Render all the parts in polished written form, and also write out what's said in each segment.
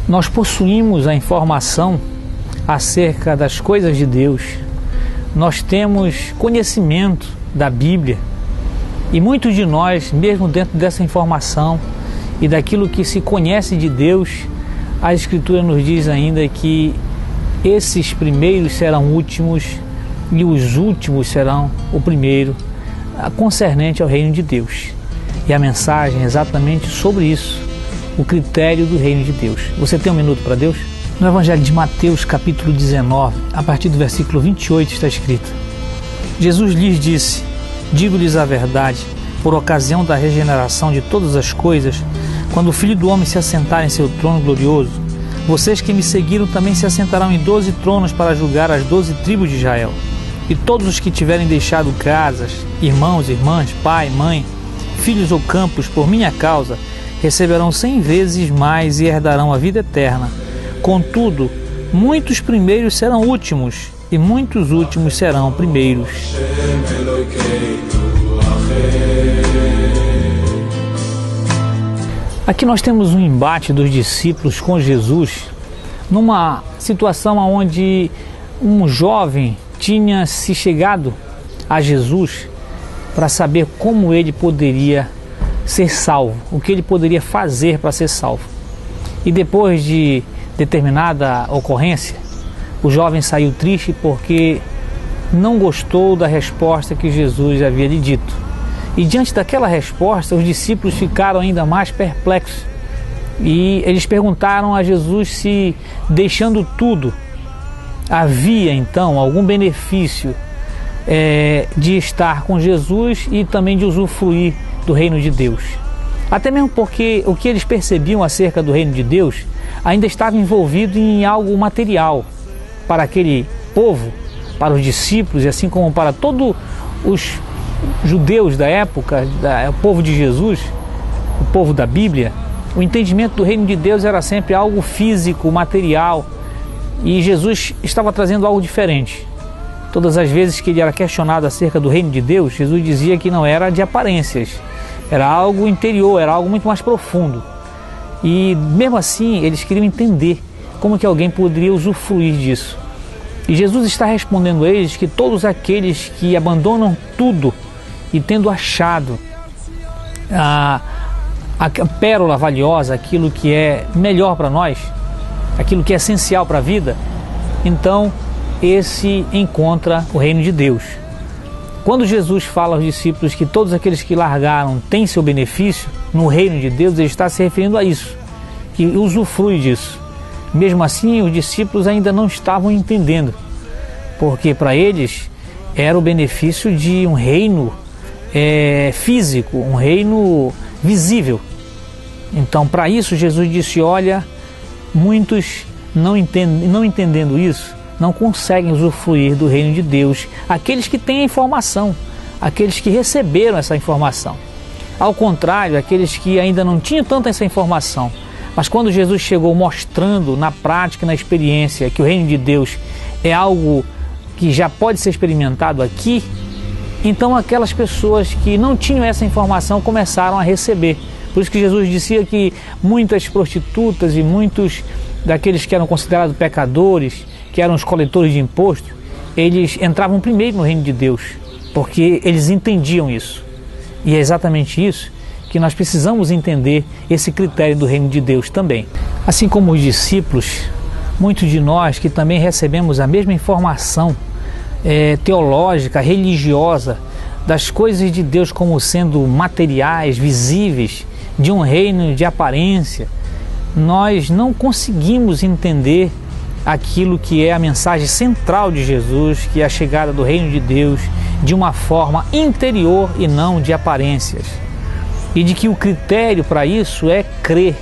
Nós possuímos a informação acerca das coisas de Deus, nós temos conhecimento da Bíblia e muitos de nós, mesmo dentro dessa informação e daquilo que se conhece de Deus, a Escritura nos diz ainda que esses primeiros serão últimos e os últimos serão o primeiro, concernente ao reino de Deus. E a mensagem é exatamente sobre isso, o critério do reino de Deus. Você tem um minuto para Deus? No Evangelho de Mateus, capítulo 19, a partir do versículo 28, está escrito: Jesus lhes disse: digo-lhes a verdade, por ocasião da regeneração de todas as coisas, quando o Filho do Homem se assentar em seu trono glorioso, vocês que me seguiram também se assentarão em 12 tronos para julgar as 12 tribos de Israel. E todos os que tiverem deixado casas, irmãos, irmãs, pai, mãe, filhos ou campos por minha causa, receberão 100 vezes mais e herdarão a vida eterna. Contudo, muitos primeiros serão últimos e muitos últimos serão primeiros. Aqui nós temos um embate dos discípulos com Jesus, numa situação onde um jovem tinha se chegado a Jesus para saber como ele poderia ser salvo, o que ele poderia fazer para ser salvo. E depois de determinada ocorrência, o jovem saiu triste porque não gostou da resposta que Jesus havia lhe dito. E diante daquela resposta, os discípulos ficaram ainda mais perplexos. E eles perguntaram a Jesus se, deixando tudo, havia então algum benefício de estar com Jesus e também de usufruir do reino de Deus. Até mesmo porque o que eles percebiam acerca do reino de Deus ainda estava envolvido em algo material para aquele povo, para os discípulos e assim como para todos os judeus da época, o povo de Jesus, o povo da Bíblia. O entendimento do reino de Deus era sempre algo físico, material, e Jesus estava trazendo algo diferente. Todas as vezes que ele era questionado acerca do reino de Deus, Jesus dizia que não era de aparências, era algo interior, era algo muito mais profundo. E mesmo assim eles queriam entender como que alguém poderia usufruir disso. E Jesus está respondendo a eles que todos aqueles que abandonam tudo e tendo achado a pérola valiosa, aquilo que é melhor para nós, aquilo que é essencial para a vida, então esse encontra o reino de Deus. Quando Jesus fala aos discípulos que todos aqueles que largaram têm seu benefício no reino de Deus, ele está se referindo a isso, que usufrui disso. Mesmo assim, os discípulos ainda não estavam entendendo, porque para eles era o benefício de um reino físico, um reino visível. Então, para isso, Jesus disse: olha, muitos não entendendo isso, não conseguem usufruir do reino de Deus, aqueles que têm a informação, aqueles que receberam essa informação. Ao contrário, aqueles que ainda não tinham tanta essa informação, mas quando Jesus chegou mostrando na prática, na experiência, que o reino de Deus é algo que já pode ser experimentado aqui, então aquelas pessoas que não tinham essa informação começaram a receber. Por isso que Jesus dizia que muitas prostitutas e muitos daqueles que eram considerados pecadores, que eram os coletores de imposto, eles entravam primeiro no reino de Deus, porque eles entendiam isso. E é exatamente isso que nós precisamos entender, esse critério do reino de Deus também. Assim como os discípulos, muitos de nós que também recebemos a mesma informação teológica, religiosa, das coisas de Deus como sendo materiais, visíveis, de um reino de aparência, nós não conseguimos entender aquilo que é a mensagem central de Jesus, que é a chegada do reino de Deus de uma forma interior e não de aparências. E de que o critério para isso é crer,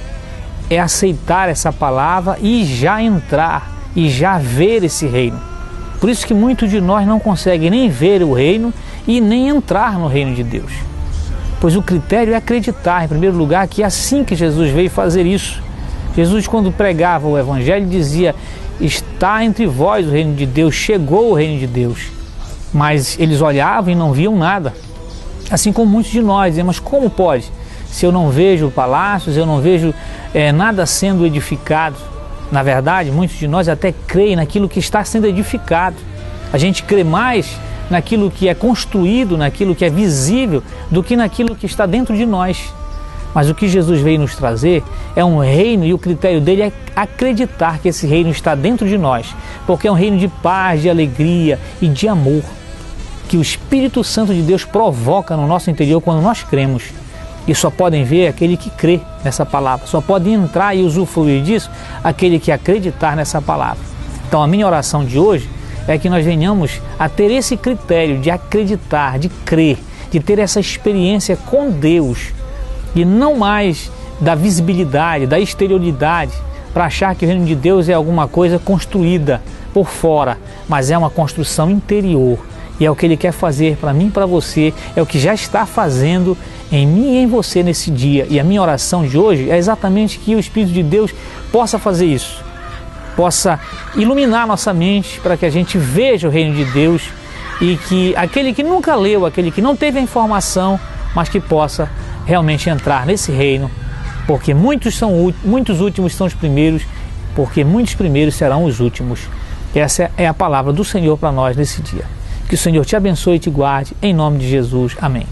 é aceitar essa palavra e já entrar, e já ver esse reino. Por isso que muitos de nós não conseguem nem ver o reino e nem entrar no reino de Deus. Pois o critério é acreditar, em primeiro lugar, que é assim que Jesus veio fazer isso. Jesus, quando pregava o Evangelho, dizia: está entre vós o reino de Deus, chegou o reino de Deus. Mas eles olhavam e não viam nada. Assim como muitos de nós dizem: mas como pode? Se eu não vejo palácios, eu não vejo nada sendo edificado, Na verdade, muitos de nós até creem naquilo que está sendo edificado. A gente crê mais naquilo que é construído, naquilo que é visível, do que naquilo que está dentro de nós. Mas o que Jesus veio nos trazer é um reino, e o critério dele é acreditar que esse reino está dentro de nós, porque é um reino de paz, de alegria e de amor, que o Espírito Santo de Deus provoca no nosso interior quando nós cremos. E só podem ver aquele que crê nessa palavra, só pode entrar e usufruir disso aquele que acreditar nessa palavra. Então a minha oração de hoje é que nós venhamos a ter esse critério de acreditar, de crer, de ter essa experiência com Deus, e não mais da visibilidade, da exterioridade, para achar que o reino de Deus é alguma coisa construída por fora, mas é uma construção interior. E é o que Ele quer fazer para mim e para você, é o que já está fazendo em mim e em você nesse dia. E a minha oração de hoje é exatamente que o Espírito de Deus possa fazer isso, possa iluminar nossa mente para que a gente veja o reino de Deus, e que aquele que nunca leu, aquele que não teve a informação, mas que possa realmente entrar nesse reino, porque muitos últimos são os primeiros, porque muitos primeiros serão os últimos. Essa é a palavra do Senhor para nós nesse dia. Que o Senhor te abençoe e te guarde, em nome de Jesus. Amém.